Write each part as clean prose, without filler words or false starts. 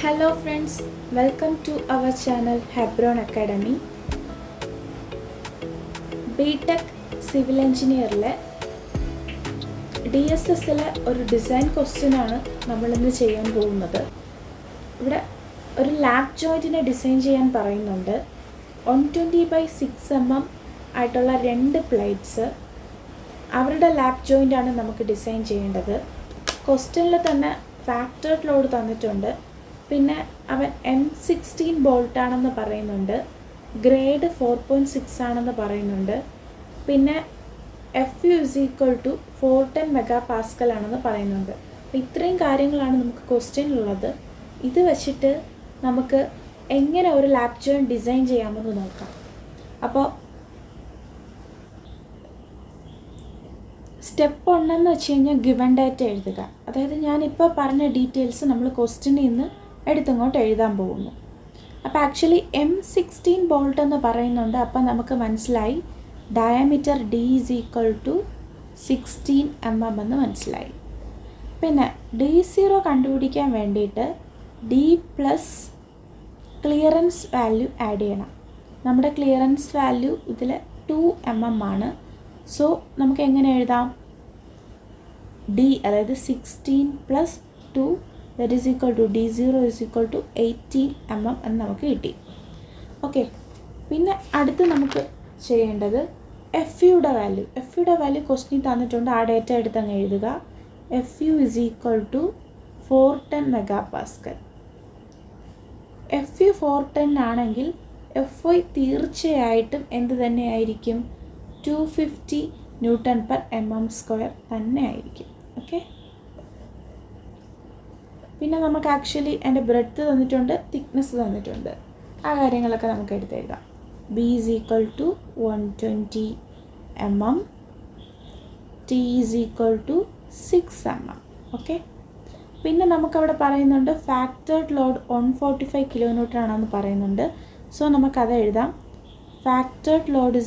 Hello friends, welcome to our channel Hebron Academy. BTech civil എഞ്ചിനീയറിലെ DSSലെ ഒരു design ക്വസ്റ്റ്യനാണ് നമ്മളിന്ന് ചെയ്യാൻ പോകുന്നത്. ഇവിടെ ഒരു ലാബ് ജോയിൻറ്റിനെ ഡിസൈൻ ചെയ്യാൻ പറയുന്നുണ്ട്. 120/6 mm ആയിട്ടുള്ള 2 പ്ലേറ്റ്സ്, അവരുടെ ലാബ് ജോയിൻ്റാണ് നമുക്ക് ഡിസൈൻ ചെയ്യേണ്ടത്. ക്വസ്റ്റ്യനിൽ തന്നെ ഫാക്ടേർഡ് ലോഡ് തന്നിട്ടുണ്ട്. പിന്നെ അവൻ M16 ബോൾട്ടാണെന്ന് പറയുന്നുണ്ട്, ഗ്രേഡ് 4.6 ആണെന്ന് പറയുന്നുണ്ട്. പിന്നെ FU = 410 MPa ആണെന്ന് പറയുന്നുണ്ട്. അപ്പോൾ ഇത്രയും കാര്യങ്ങളാണ് നമുക്ക് ക്വസ്റ്റ്യനിലുള്ളത്. ഇത് വെച്ചിട്ട് നമുക്ക് എങ്ങനെ ഒരു ലാബ് ജോയിൻറ്റ് ഡിസൈൻ ചെയ്യാമെന്ന് നോക്കാം. അപ്പോൾ സ്റ്റെപ്പ് 1 എന്ന് വെച്ച് കഴിഞ്ഞാൽ ഗിവൺ ഡാറ്റ എഴുതുക. അതായത് ഞാനിപ്പോൾ പറഞ്ഞ ഡീറ്റെയിൽസ് നമ്മൾ ക്വസ്റ്റ്യനിൽ നിന്ന് എടുത്തിങ്ങോട്ട് എഴുതാൻ പോകുന്നു. അപ്പോൾ ആക്ച്വലി M16 ബോൾട്ട് എന്ന് പറയുന്നുണ്ട്. അപ്പോൾ നമുക്ക് മനസ്സിലായി ഡയമീറ്റർ D = 16 mm എന്ന് മനസ്സിലായി. പിന്നെ D0 കണ്ടുപിടിക്കാൻ വേണ്ടിയിട്ട് D plus clearance value add ചെയ്യണം. നമ്മുടെ ക്ലിയറൻസ് വാല്യൂ ഇതിൽ 2 mm ആണ്. സോ നമുക്ക് എങ്ങനെ എഴുതാം? D അതായത് 16 + 2 = D0 = 18 mm എന്ന് നമുക്ക് കിട്ടി. ഓക്കെ, പിന്നെ അടുത്ത് നമുക്ക് ചെയ്യേണ്ടത് FUയുടെ വാല്യൂ ക്വസ്റ്റ്യൻ തന്നിട്ടുണ്ട്. ആ ഡേറ്റ എടുത്ത് അങ്ങ് എഴുതുക. FU = 410 MPa. FU 410 ആണെങ്കിൽ FY തീർച്ചയായിട്ടും എന്ത് തന്നെയായിരിക്കും? 250 Nm/mm² തന്നെ ആയിരിക്കും. ഓക്കെ, പിന്നെ നമുക്ക് ആക്ച്വലി അതിൻ്റെ ബ്രെഡ്ത്ത് തന്നിട്ടുണ്ട്, തിക്നെസ് തന്നിട്ടുണ്ട്. ആ കാര്യങ്ങളൊക്കെ നമുക്ക് എടുത്തെഴുതാം. B = 120 mm, T = 6 mm. Okay, പിന്നെ നമുക്കവിടെ പറയുന്നുണ്ട് ഫാക്ടേർഡ് ലോഡ് 145 kN ആണെന്ന് പറയുന്നുണ്ട്. സോ നമുക്കത് എഴുതാം. ഫാക്ടേർഡ് ലോഡ് =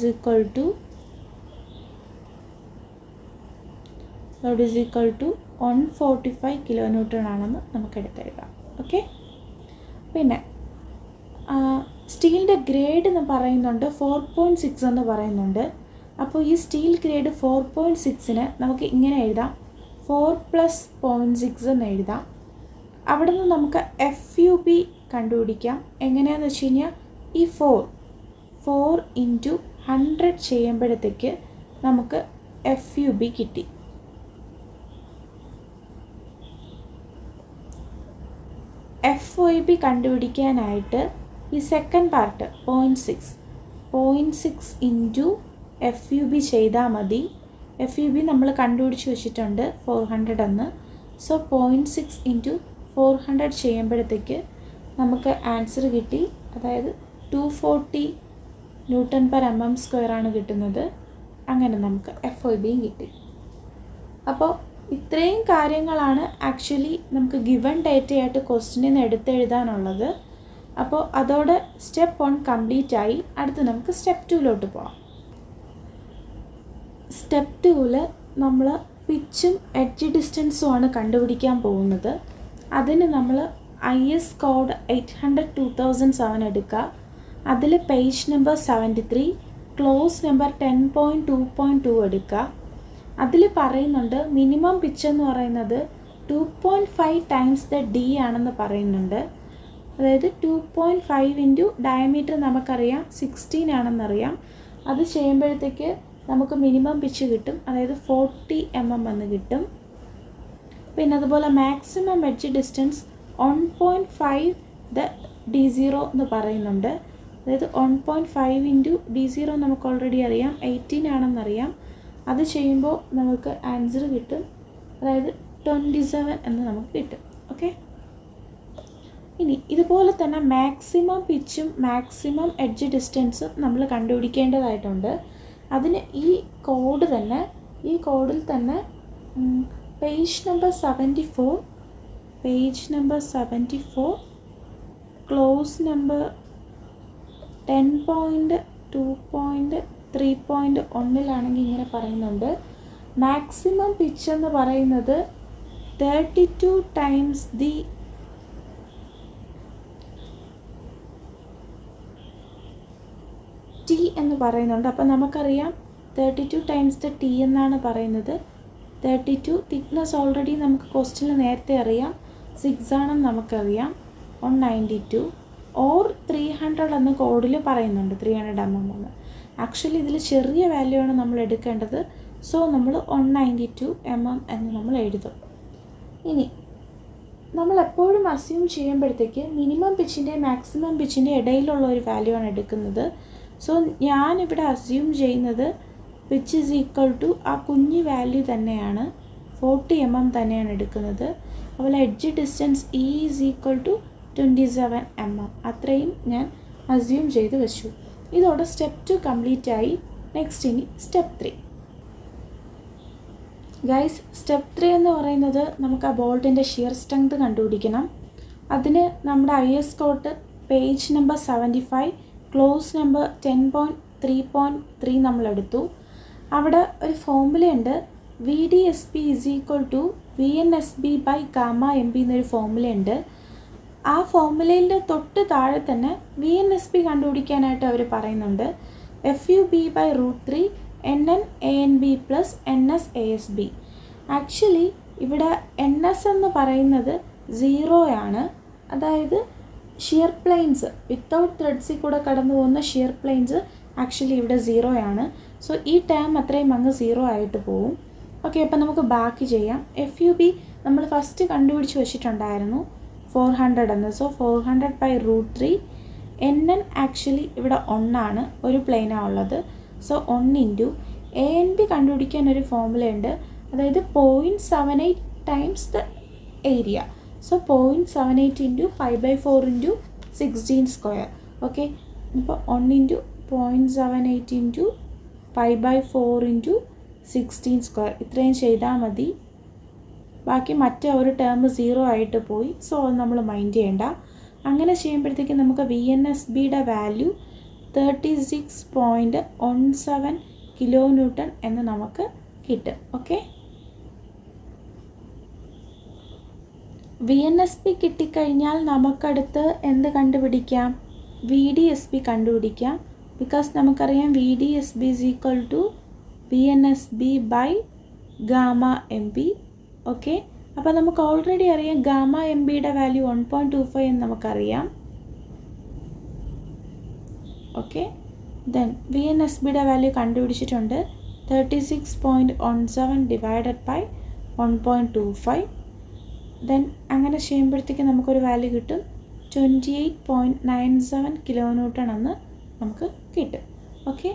145 kN ആണെന്ന് നമുക്ക് എടുത്തെഴുതാം. ഓക്കെ, പിന്നെ സ്റ്റീലിൻ്റെ ഗ്രേഡ് എന്ന് പറയുന്നുണ്ട് 4.6 എന്ന് പറയുന്നുണ്ട്. അപ്പോൾ ഈ സ്റ്റീൽ ഗ്രേഡ് 4.6ന് നമുക്ക് ഇങ്ങനെ എഴുതാം, 4 + 0.6 എന്ന് എഴുതാം. അവിടെ നിന്ന് നമുക്ക് FUB കണ്ടുപിടിക്കാം. എങ്ങനെയാണെന്ന് വെച്ച് കഴിഞ്ഞാൽ ഈ 4 × 100 ചെയ്യുമ്പോഴത്തേക്ക് നമുക്ക് FUB കിട്ടി. FYB കണ്ടുപിടിക്കാനായിട്ട് ഈ സെക്കൻഡ് പാർട്ട് 0.6 × FUB ചെയ്താൽ മതി. FUB നമ്മൾ കണ്ടുപിടിച്ച് വെച്ചിട്ടുണ്ട് 400 എന്ന്. സോ 0.6 × 400 ചെയ്യുമ്പോഴത്തേക്ക് നമുക്ക് ആൻസർ കിട്ടി. അതായത് 240 Nm/mm² ആണ് കിട്ടുന്നത്. അങ്ങനെ നമുക്ക് FYBയും കിട്ടി. അപ്പോൾ ഇത്രയും കാര്യങ്ങളാണ് ആക്ച്വലി നമുക്ക് ഗിവൺ ഡേറ്റയായിട്ട് ക്വസ്റ്റ്യനിൽ നിന്ന് എടുത്തെഴുതാനുള്ളത്. അപ്പോൾ അതോടെ സ്റ്റെപ്പ് 1 കംപ്ലീറ്റ് ആയി. അടുത്ത് നമുക്ക് സ്റ്റെപ്പ് 2 പോകാം. സ്റ്റെപ്പ് 2 നമ്മൾ പിച്ചും എഡ്ജ് ഡിസ്റ്റൻസും ആണ് കണ്ടുപിടിക്കാൻ പോകുന്നത്. അതിന് നമ്മൾ IS കോഡ് 800-2007 എടുക്കുക. അതിൽ പേജ് നമ്പർ 73, ക്ലോസ് നമ്പർ 10.2.2 എടുക്കുക. അതിൽ പറയുന്നുണ്ട് മിനിമം പിച്ച് എന്ന് പറയുന്നത് 2.5 times the D ആണെന്ന് പറയുന്നുണ്ട്. അതായത് 2.5 × ഡയമീറ്റർ നമുക്കറിയാം 16 ആണെന്നറിയാം. അത് ചെയ്യുമ്പോഴത്തേക്ക് നമുക്ക് മിനിമം പിച്ച് കിട്ടും, അതായത് 40 mm എന്ന് കിട്ടും. പിന്നെ അതുപോലെ മാക്സിമം എഡ്ജ് ഡിസ്റ്റൻസ് 1.5 D0 എന്ന് പറയുന്നുണ്ട്. അതായത് 1.5 × D0 നമുക്ക് ഓൾറെഡി അറിയാം 18 ആണെന്നറിയാം. അത് ചെയ്യുമ്പോൾ നമുക്ക് ആൻസർ കിട്ടും, അതായത് 27 എന്ന് നമുക്ക് കിട്ടും. ഓക്കെ, ഇനി ഇതുപോലെ തന്നെ മാക്സിമം പിച്ചും മാക്സിമം എഡ്ജ് ഡിസ്റ്റൻസും നമ്മൾ കണ്ടുപിടിക്കേണ്ടതായിട്ടുണ്ട്. അതിന് ഈ കോഡിൽ തന്നെ പേജ് നമ്പർ 74, ക്ലോസ് നമ്പർ 10.2.3.1 ഇങ്ങനെ പറയുന്നുണ്ട്. മാക്സിമം പിച്ച് എന്ന് പറയുന്നത് 32 times the ടി എന്ന് പറയുന്നുണ്ട്. അപ്പോൾ നമുക്കറിയാം 32 ടൈംസ് ദ ടി എന്നാണ് പറയുന്നത്. 32 തിക്നെസ് ഓൾറെഡി നമുക്ക് ക്വസ്റ്റ്യനിൽ നേരത്തെ അറിയാം, 6 ആണെന്ന് നമുക്കറിയാം. 192 ഓർ 300 എന്ന് കോഡിൽ പറയുന്നുണ്ട്, 300 mm എന്ന്. ആക്ച്വലി ഇതിൽ ചെറിയ വാല്യൂ ആണ് നമ്മൾ എടുക്കേണ്ടത്. സോ നമ്മൾ 192 mm എന്ന് നമ്മൾ എഴുതും. ഇനി നമ്മൾ എപ്പോഴും അസ്യൂം ചെയ്യുമ്പോഴത്തേക്ക് മിനിമം പിച്ചിൻ്റെ മാക്സിമം പിച്ചിൻ്റെ ഇടയിലുള്ള ഒരു വാല്യൂ ആണ് എടുക്കുന്നത്. സോ ഞാനിവിടെ അസ്യൂം ചെയ്യുന്നത് പിച്ച് ഈസ് ഈക്വൽ ടു ആ കുഞ്ഞ് വാല്യൂ തന്നെയാണ്, 40 mm തന്നെയാണ് എടുക്കുന്നത്. അതുപോലെ edge distance e is equal to 27 mm, അത്രയും ഞാൻ അസ്യൂം ചെയ്ത് വെച്ചു. ഇതോടെ സ്റ്റെപ്പ് 2 കംപ്ലീറ്റ് ആയി. നെക്സ്റ്റ് ഇനി സ്റ്റെപ്പ് 3. ഗൈസ്, സ്റ്റെപ്പ് 3 എന്ന് പറയുന്നത് നമുക്ക് ആ ബോൾട്ടിൻ്റെ ഷിയർ സ്ട്രെങ്ത് കണ്ടുപിടിക്കണം. അതിന് നമ്മുടെ IS code page number 75 clause number 10.3.3 നമ്മളെടുത്തു. അവിടെ ഒരു ഫോർമുലയുണ്ട്, VDSB is equal to VNSB by gamma MB എന്നൊരു ഫോർമുലയുണ്ട്. ആ ഫോർമുലയിൻ്റെ തൊട്ട് താഴെ തന്നെ VNSB കണ്ടുപിടിക്കാനായിട്ട് അവർ പറയുന്നുണ്ട്. FUB by √3 NN ANB plus NS ASB. Actually ഇവിടെ NS എന്ന് പറയുന്നത് 0 ആണ്. അതായത് ഷിയർ പ്ലെയിൻസ് വിത്തൗട്ട് ത്രെഡ്സിൽ കൂടെ കടന്നു പോകുന്ന ഷിയർ പ്ലെയിൻസ് ആക്ച്വലി ഇവിടെ 0 ആണ്. സോ ഈ ടേം അത്രയും അങ്ങ് 0 ആയിട്ട് പോവും. ഓക്കെ, അപ്പോൾ നമുക്ക് ബാക്കി ചെയ്യാം. FUB നമ്മൾ ഫസ്റ്റ് കണ്ടുപിടിച്ച് വെച്ചിട്ടുണ്ടായിരുന്നു 400 എന്ന്. So 400 by √3. NN ആക്ച്വലി ഇവിടെ 1 ആണ്, ഒരു പ്ലെയിനാണ് ഉള്ളത്. സോ 1 ഇൻറ്റു ANB കണ്ടുപിടിക്കാൻ ഒരു ഫോർമുല ഉണ്ട്, അതായത് 0.78 times the area. So 0.78 into 5/4 into 16 square. Okay, ഇപ്പോൾ 1 ഇൻറ്റു 0.78 ഇൻറ്റു 5/4 ഇൻറ്റു 16 സ്ക്വയർ, ഇത്രയും ചെയ്താൽ മതി. ബാക്കി മറ്റേ ഒരു ടേം 0 ആയിട്ട് പോയി. സോ അത് നമ്മൾ മൈൻഡ് ചെയ്യേണ്ട. അങ്ങനെ ചെയ്യുമ്പോഴത്തേക്ക് നമുക്ക് VNSBയുടെ വാല്യൂ 36.17 kN എന്ന് നമുക്ക് കിട്ടും. ഓക്കെ, VNSB കിട്ടിക്കഴിഞ്ഞാൽ നമുക്കടുത്ത് എന്ത് കണ്ടുപിടിക്കാം? VDSB കണ്ടുപിടിക്കാം. ബിക്കോസ് നമുക്കറിയാം VDSB is equal to VNSB by gamma MB. Okay, അപ്പോൾ നമുക്ക് ഓൾറെഡി അറിയാം ഗാമ MBയുടെ വാല്യൂ 1.25 എന്ന് നമുക്കറിയാം. ഓക്കെ, ദെൻ VNSBയുടെ വാല്യൂ കണ്ടുപിടിച്ചിട്ടുണ്ട് 36.17 ഡിവൈഡഡ് ബൈ 1.25. ദെൻ അങ്ങനെ ചെയ്യുമ്പോഴത്തേക്ക് നമുക്കൊരു വാല്യൂ കിട്ടും 28.97 kN എന്ന് നമുക്ക് കിട്ടും. ഓക്കെ,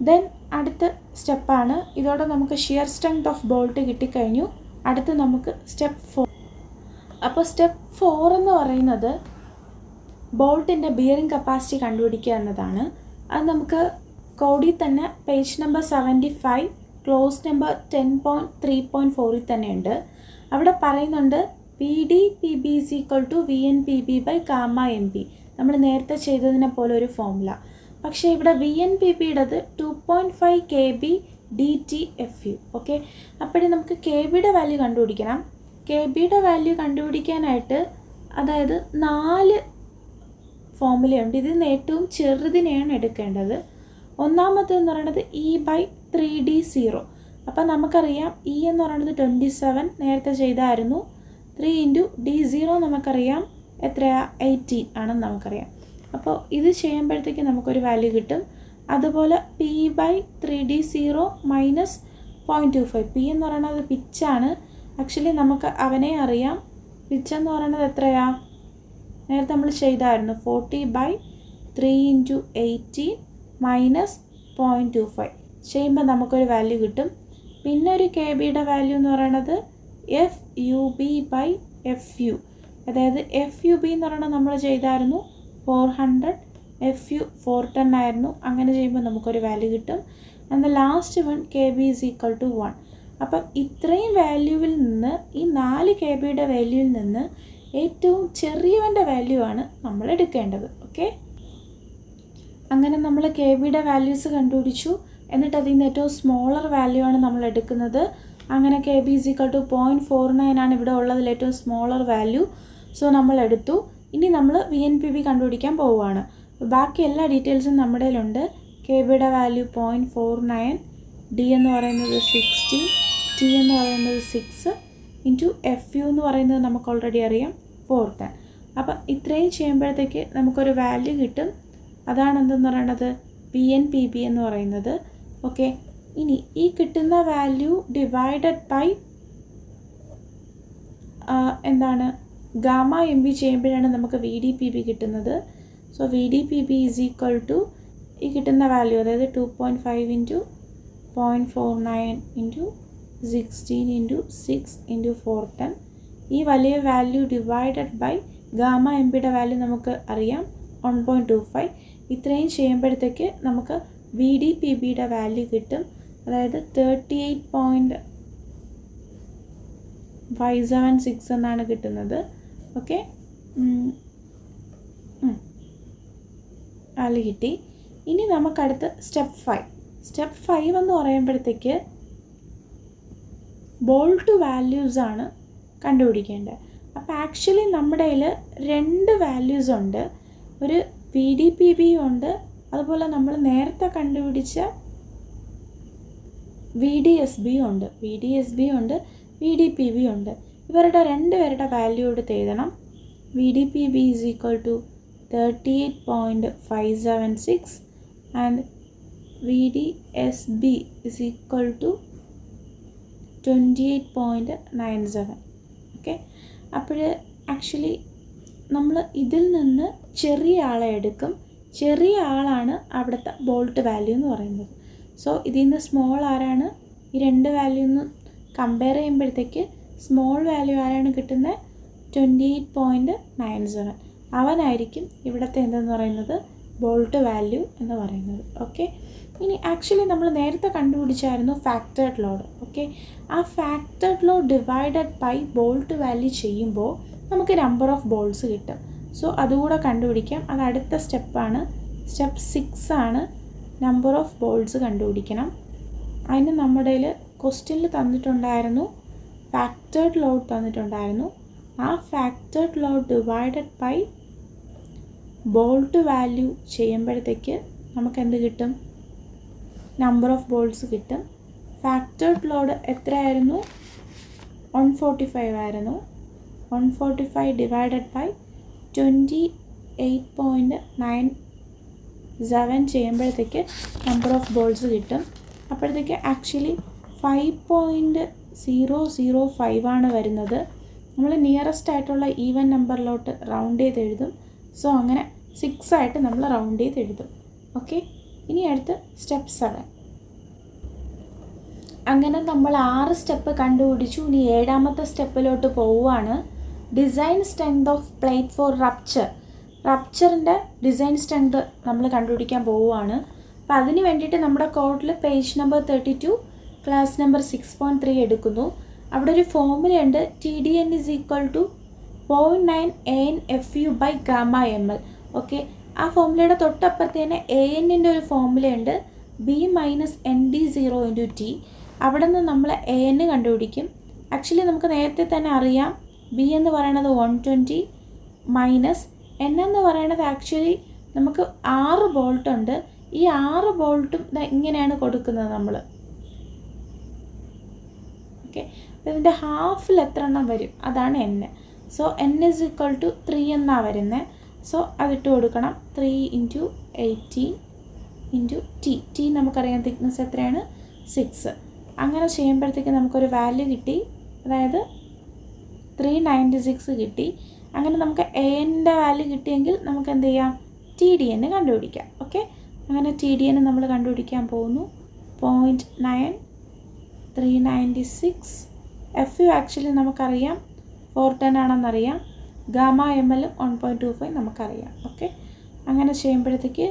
ദെൻ അടുത്ത സ്റ്റെപ്പാണ്. ഇതോടെ നമുക്ക് ഷിയർ സ്ട്രെങ്ത് ഓഫ് ബോൾട്ട് കിട്ടിക്കഴിഞ്ഞു. അടുത്ത് നമുക്ക് സ്റ്റെപ്പ് 4. അപ്പോൾ സ്റ്റെപ്പ് 4 എന്ന് പറയുന്നത് ബോൾട്ടിൻ്റെ ബിയറിംഗ് കപ്പാസിറ്റി കണ്ടുപിടിക്കുക എന്നതാണ്. അത് നമുക്ക് കോഡിൽ തന്നെ പേജ് നമ്പർ 75 ക്ലോസ് നമ്പർ 10.3.4 തന്നെ ഉണ്ട്. അവിടെ പറയുന്നുണ്ട് VDPB is equal to VNPB by gamma MB. നമ്മൾ നേരത്തെ ചെയ്തതിനെ പോലെ ഒരു ഫോർമുല. പക്ഷേ ഇവിടെ VNPBയുടേത് 2.5 KB DTFU. ഓക്കെ, അപ്പോഴും നമുക്ക് KBയുടെ വാല്യൂ കണ്ടുപിടിക്കണം. KBയുടെ വാല്യൂ കണ്ടുപിടിക്കാനായിട്ട് അതായത് 4 ഫോർമുലയുണ്ട്. ഇതിൽ നിന്ന് ഏറ്റവും ചെറുതിനെയാണ് എടുക്കേണ്ടത്. ഒന്നാമത്തെന്ന് പറയുന്നത് E/3D0. അപ്പം നമുക്കറിയാം E എന്ന് പറയുന്നത് 27 നേരത്തെ ചെയ്തായിരുന്നു. 3 ഇൻറ്റു D0 നമുക്കറിയാം എത്രയാ 18 ആണെന്ന് നമുക്കറിയാം. അപ്പോൾ ഇത് ചെയ്യുമ്പോഴത്തേക്ക് നമുക്കൊരു വാല്യൂ കിട്ടും. അതുപോലെ P/3D0 മൈനസ് 0.25. P എന്ന് പറയുന്നത് പിച്ചാണ്. ആക്ച്വലി നമുക്ക് അവനെ അറിയാം. പിച്ചെന്ന് പറയുന്നത് എത്രയാ? നേരത്തെ നമ്മൾ ചെയ്തായിരുന്നു 40/3 ഇൻറ്റു 18 മൈനസ് 0.25 ചെയ്യുമ്പോൾ നമുക്കൊരു വാല്യൂ കിട്ടും. പിന്നെ ഒരു KBയുടെ വാല്യൂ എന്ന് പറയുന്നത് FUB/FU. അതായത് FUB എന്ന് പറയുന്നത് നമ്മൾ ചെയ്തായിരുന്നു 400, FU 410 ആയിരുന്നു. അങ്ങനെ ചെയ്യുമ്പോൾ നമുക്കൊരു വാല്യൂ കിട്ടും. And last one KB is equal to 1. അപ്പം ഇത്രയും വാല്യൂവിൽ നിന്ന് ഈ 4 KBയുടെ വാല്യൂവിൽ നിന്ന് ഏറ്റവും ചെറിയവൻ്റെ വാല്യൂ ആണ് നമ്മൾ എടുക്കേണ്ടത്. ഓക്കെ, അങ്ങനെ നമ്മൾ KBയുടെ വാല്യൂസ് കണ്ടുപിടിച്ചു. എന്നിട്ട് അതിൽ നിന്ന് ഏറ്റവും സ്മോളർ വാല്യൂ ആണ് നമ്മൾ എടുക്കുന്നത്. അങ്ങനെ KB ഈസ് ഈക്വൽ ടു 0.49 ആണ് ഇവിടെ ഉള്ളതിൽ ഏറ്റവും സ്മോളർ വാല്യൂ. സോ നമ്മൾ എടുത്തു. ഇനി നമ്മൾ VNPB കണ്ടുപിടിക്കാൻ പോവുകയാണ്. ബാക്കി എല്ലാ ഡീറ്റെയിൽസും നമ്മുടെ കയ്യിലുണ്ട്. കെ ബിയുടെ വാല്യൂ 0.49, ഡി എന്ന് പറയുന്നത് 60, ടി എന്ന് പറയുന്നത് 6 ഇൻറ്റു എഫ് യു എന്ന് പറയുന്നത് നമുക്ക് ഓൾറെഡി അറിയാം 410. അപ്പം ഇത്രയും ചെയ്യുമ്പോഴത്തേക്ക് നമുക്കൊരു വാല്യൂ കിട്ടും. അതാണ് എന്തെന്ന് പറയുന്നത് പി എൻ പി ബി എന്ന് പറയുന്നത്. ഓക്കെ, ഇനി ഈ കിട്ടുന്ന വാല്യൂ ഡിവൈഡഡ് ബൈ എന്താണ് ഗാമ എം ബി ചെയ്യുമ്പോഴാണ് നമുക്ക് വി ഡി പി ബി കിട്ടുന്നത്. So V D P B is equal to ഈ കിട്ടുന്ന വാല്യൂ, അതായത് 2.5 ഇൻറ്റു 0.49 ഇൻറ്റു 16 ഇൻറ്റു 6 ഇൻറ്റു 410. ഈ വലിയ value divided by gamma M ബിയുടെ വാല്യൂ നമുക്ക് അറിയാം 1.25. ഇത്രയും ചെയ്യുമ്പോഴത്തേക്ക് നമുക്ക് വി ഡി പി ബിയുടെ വാല്യൂ കിട്ടും, അതായത് 38.576 എന്നാണ് കിട്ടുന്നത്. ഓക്കെ, വാല്യൂ കിട്ടി. ഇനി നമുക്കടുത്ത് സ്റ്റെപ്പ് 5 എന്ന് പറയുമ്പോഴത്തേക്ക് ബോൾട്ട് വാല്യൂസാണ് കണ്ടുപിടിക്കേണ്ടത്. അപ്പോൾ ആക്ച്വലി നമ്മുടെ കയ്യിൽ 2 വാല്യൂസ് ഉണ്ട്. ഒരു വി ഡി പി ബി ഉണ്ട്, അതുപോലെ നമ്മൾ നേരത്തെ കണ്ടുപിടിച്ച വി ഡി എസ് ബി ഉണ്ട്. വി ഡി പി ബി ഉണ്ട്. ഇവരുടെ 2 പേരുടെ വാല്യൂ എടുത്ത് എഴുതണം. V D P B is equal to 38.576 and V D S B is equal to 28.97. Okay, അപ്പോൾ ആക്ച്വലി നമ്മൾ ഇതിൽ നിന്ന് ചെറിയ ആളെ എടുക്കും. ചെറിയ ആളാണ് അവിടുത്തെ ബോൾട്ട് വാല്യൂ എന്ന് പറയുന്നത്. സോ ഇതിൽ നിന്ന് സ്മോൾ ആരാണ്, ഈ 2 വാല്യൂ ഒന്ന് കമ്പയർ ചെയ്യുമ്പോഴത്തേക്ക് സ്മോൾ വാല്യൂ ആരാണ് കിട്ടുന്നത് 28.97. അവനായിരിക്കും ഇവിടുത്തെ എന്തെന്ന് പറയുന്നത് ബോൾട്ട് വാല്യൂ എന്ന് പറയുന്നത്. ഓക്കെ, ഇനി ആക്ച്വലി നമ്മൾ നേരത്തെ കണ്ടുപിടിച്ചായിരുന്നു ഫാക്ടേർഡ് ലോഡ്. ഓക്കെ, ആ factored load divided by bolt value ചെയ്യുമ്പോൾ നമുക്ക് നമ്പർ ഓഫ് ബോൾസ് കിട്ടും. സോ അതുകൂടെ കണ്ടുപിടിക്കാം. അത് അടുത്ത സ്റ്റെപ്പാണ്. സ്റ്റെപ്പ് 6 ആണ്. നമ്പർ ഓഫ് ബോൾസ് കണ്ടുപിടിക്കണം. അതിന് നമ്മുടെ ക്വസ്റ്റ്യനിൽ തന്നിട്ടുണ്ടായിരുന്നു ഫാക്ടേർഡ് ലോഡ് തന്നിട്ടുണ്ടായിരുന്നു. ആ factored load divided by bolt value ചെയ്യുമ്പോഴത്തേക്ക് നമുക്ക് എന്ത് കിട്ടും, നമ്പർ ഓഫ് ബോൾസ് കിട്ടും. ഫാക്ടേർഡ് ലോഡ് എത്രയായിരുന്നു, 145 ആയിരുന്നു. 145 ഡിവൈഡഡ് ബൈ 28.97 ചെയ്യുമ്പോഴത്തേക്ക് നമ്പർ ഓഫ് ബോൾസ് കിട്ടും. അപ്പോഴത്തേക്ക് ആക്ച്വലി 5.005 ആണ് വരുന്നത്. നമ്മൾ നിയറസ്റ്റ് ആയിട്ടുള്ള ഈവൻ നമ്പറിലോട്ട് റൗണ്ട് ചെയ്ത് എഴുതും. സോ അങ്ങനെ 6 ആയിട്ട് നമ്മൾ റൗണ്ട് ചെയ്ത് എഴുതും. ഓക്കെ, ഇനി അടുത്ത് സ്റ്റെപ്പ് 7. അങ്ങനെ നമ്മൾ 6 സ്റ്റെപ്പ് കണ്ടുപിടിച്ചു. ഇനി 7ാമത്തെ സ്റ്റെപ്പിലോട്ട് പോവുകയാണ്. Design strength of plate for റപ്ചറിൻ്റെ ഡിസൈൻ സ്ട്രെങ്ത് നമ്മൾ കണ്ടുപിടിക്കാൻ പോവുകയാണ്. അപ്പോൾ അതിന് വേണ്ടിയിട്ട് നമ്മുടെ കോഡിൽ പേജ് നമ്പർ 32 ക്ലാസ് നമ്പർ 6.3 എടുക്കുന്നു. അവിടെ ഒരു ഫോമുലയുണ്ട്. TDN is equal to 0.9 ANFU by gamma ml. Okay, ആ ഫോമുലയുടെ തൊട്ടപ്പുറത്ത് തന്നെ ANൻ്റെ ഒരു ഫോമുലയുണ്ട്, B minus ND0 into T. അവിടെ നിന്ന് നമ്മൾ AN കണ്ടുപിടിക്കും. ആക്ച്വലി നമുക്ക് നേരത്തെ തന്നെ അറിയാം B എന്ന് പറയുന്നത് 120 മൈനസ് N എന്ന് പറയുന്നത് ആക്ച്വലി നമുക്ക് 6 ബോൾട്ട് ഉണ്ട്. ഈ 6 ബോൾട്ടും ഇങ്ങനെയാണ് കൊടുക്കുന്നത് നമ്മൾ. ഓക്കെ, ഇതിൻ്റെ ഹാഫിൽ എത്ര എണ്ണം വരും, അതാണ് N. So N is equal to 3 എന്നാണ് വരുന്നത്. സോ അതിട്ട് കൊടുക്കണം. 3 ഇൻറ്റു 18 ഇൻറ്റു T നമുക്കറിയാം തിക്നെസ് എത്രയാണ് 6. അങ്ങനെ ചെയ്യുമ്പോഴത്തേക്ക് നമുക്കൊരു വാല്യൂ കിട്ടി, അതായത് 396 കിട്ടി. അങ്ങനെ നമുക്ക് ANൻ്റെ വാല്യൂ കിട്ടിയെങ്കിൽ നമുക്ക് എന്ത് ചെയ്യാം, TDN കണ്ടുപിടിക്കാം. ഓക്കെ, അങ്ങനെ TDN നമ്മൾ കണ്ടുപിടിക്കാൻ പോകുന്നു. 0.9396. FU ആക്ച്വലി നമുക്കറിയാം 410 ആണെന്നറിയാം. ഗാമ ML 1.25 നമുക്കറിയാം. ഓക്കെ, അങ്ങനെ ചെയ്യുമ്പോഴത്തേക്ക്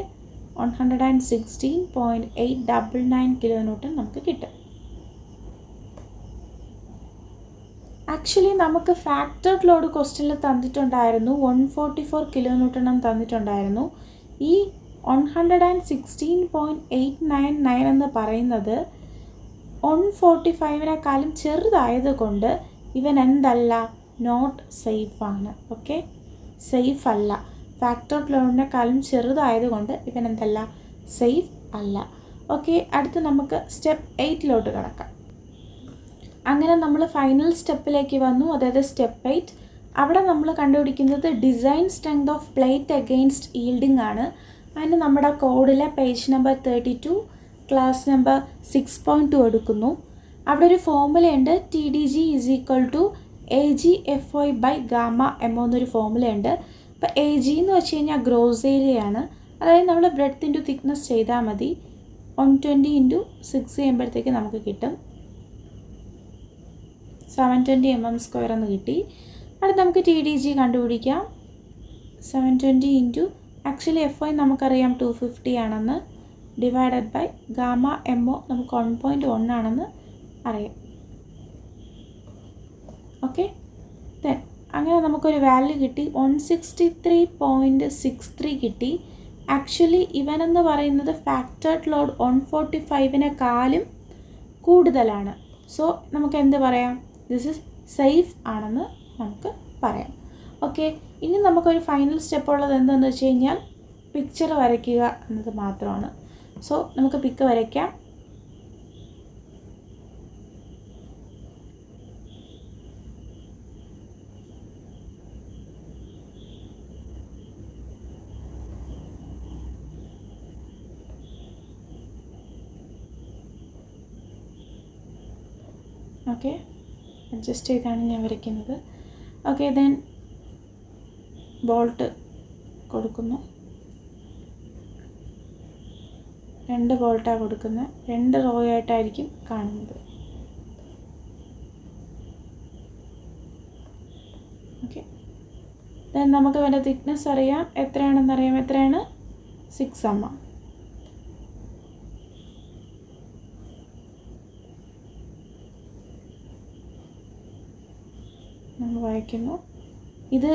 116.899 kN നമുക്ക് കിട്ടും. ആക്ച്വലി നമുക്ക് ഫാക്ടേർഡ് ലോഡ് ക്വസ്റ്റ്യനിൽ തന്നിട്ടുണ്ടായിരുന്നു 144 kN തന്നിട്ടുണ്ടായിരുന്നു. ഈ 116.899 എന്ന് പറയുന്നത് 145-നേക്കാളും ചെറുതായതുകൊണ്ട് ഇവൻ എന്തല്ല, നോട്ട് സേഫാണ്. ഓക്കെ, സേഫ് അല്ല. ഫാക്ടേർഡ് ലോഡിനേക്കാളും ചെറുതായതുകൊണ്ട് ഇവൻ എന്തല്ല, സേഫ് അല്ല. ഓക്കെ, അടുത്ത് നമുക്ക് സ്റ്റെപ്പ് 8 കിടക്കാം. അങ്ങനെ നമ്മൾ ഫൈനൽ സ്റ്റെപ്പിലേക്ക് വന്നു, അതായത് സ്റ്റെപ്പ് 8. അവിടെ നമ്മൾ കണ്ടുപിടിക്കുന്നത് design strength of plate against yielding ആണ്. അതിന് നമ്മുടെ കോഡിലെ പേജ് നമ്പർ 32 ക്ലാസ് നമ്പർ 6.2 എടുക്കുന്നു. അവിടെ ഒരു ഫോർമുലയുണ്ട്, TDG = AgFy/gamma m എന്നൊരു ഫോർമുലയുണ്ട്. അപ്പോൾ AG എന്ന് വെച്ച് കഴിഞ്ഞാൽ ഗ്രോസ് ഏരിയയാണ്. അതായത് നമ്മൾ ബ്രെഡ്ത്ത് ഇൻറ്റു തിക്നെസ് ചെയ്താൽ മതി. 120 × 6 ചെയ്യുമ്പോഴത്തേക്ക് നമുക്ക് കിട്ടും 720 mm² എന്ന് കിട്ടി. അടുത്ത് നമുക്ക് TDG കണ്ടുപിടിക്കാം. 720 ആക്ച്വലി FY നമുക്കറിയാം 250 ആണെന്ന്, ഡിവൈഡഡ് ബൈ ഗാമ MO നമുക്ക് 1.1 ആണെന്ന് അറിയാം. ഓക്കെ, ദെൻ അങ്ങനെ നമുക്കൊരു വാല്യൂ കിട്ടി 163.63 കിട്ടി. ആക്ച്വലി ഇവനെന്ന് പറയുന്നത് ഫാക്ടർഡ് ലോഡ് 145-നേക്കാളും കൂടുതലാണ്. സോ നമുക്ക് എന്ത് പറയാം, ദിസ് ഇസ് സേഫ് ആണെന്ന് നമുക്ക് പറയാം. ഓക്കെ, ഇനി നമുക്കൊരു ഫൈനൽ സ്റ്റെപ്പ് ഉള്ളത് എന്താണെന്ന് വെച്ച് കഴിഞ്ഞാൽ പിക്ചർ വരയ്ക്കുക എന്നത് മാത്രമാണ്. സോ നമുക്ക് പിക്ക് വരയ്ക്കാം. ഓക്കെ, അഡ്ജസ്റ്റ് ചെയ്താണ് ഞാൻ വരയ്ക്കുന്നത്. ഓക്കെ, ദെൻ ബോൾട്ട് കൊടുക്കുന്നു. 2 ബോൾട്ടാണ് കൊടുക്കുന്നത്. 2 റോ ആയിട്ടായിരിക്കും കാണുന്നത്. ഓക്കെ, ദെൻ നമുക്ക് വേണ്ട തിക്നെസ് അറിയാം, എത്രയാണെന്നറിയാം. എത്രയാണ്? 6 mm. നമ്മൾ വരയ്ക്കുന്നു. ഇത്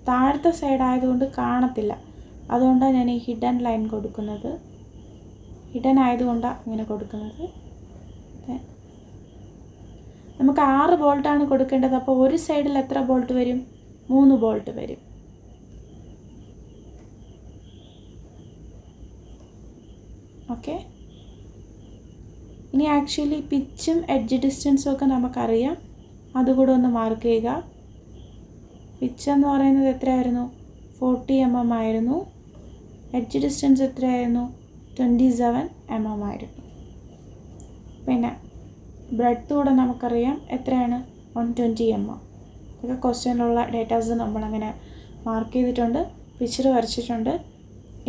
താഴത്തെ സൈഡ് ആയതുകൊണ്ട് കാണത്തില്ല, അതുകൊണ്ടാണ് ഞാൻ ഈ ഹിഡൻ ലൈൻ കൊടുക്കുന്നത്. ഹിഡൻ ആയതുകൊണ്ടാണ് ഇങ്ങനെ കൊടുക്കുന്നത്. നമുക്ക് 6 ബോൾട്ടാണ് കൊടുക്കേണ്ടത്. അപ്പോൾ ഒരു സൈഡിൽ എത്ര ബോൾട്ട് വരും? 3 ബോൾട്ട് വരും. ഓക്കെ, ഇനി ആക്ച്വലി പിച്ചും എഡ്ജ് ഡിസ്റ്റൻസും ഒക്കെ നമുക്കറിയാം, അതുകൂടെ ഒന്ന് മാർക്ക് ചെയ്യുക. പിച്ച് എന്ന് പറയുന്നത് എത്രയായിരുന്നു? 40 mm ആയിരുന്നു. എഡ്ജ് ഡിസ്റ്റൻസ് എത്രയായിരുന്നു? 27 mm ആയിരുന്നു. പിന്നെ ബ്രെഡ്ത്ത് കൂടെ നമുക്കറിയാം, എത്രയാണ്? 120 mm. ഇതൊക്കെ ക്വസ്റ്റ്യനിലുള്ള ഡേറ്റാസ് നമ്മളങ്ങനെ മാർക്ക് ചെയ്തിട്ടുണ്ട്, പിക്ചർ വരച്ചിട്ടുണ്ട്.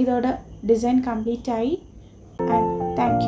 ഇതോടെ ഡിസൈൻ കംപ്ലീറ്റ് ആയി. And thank you.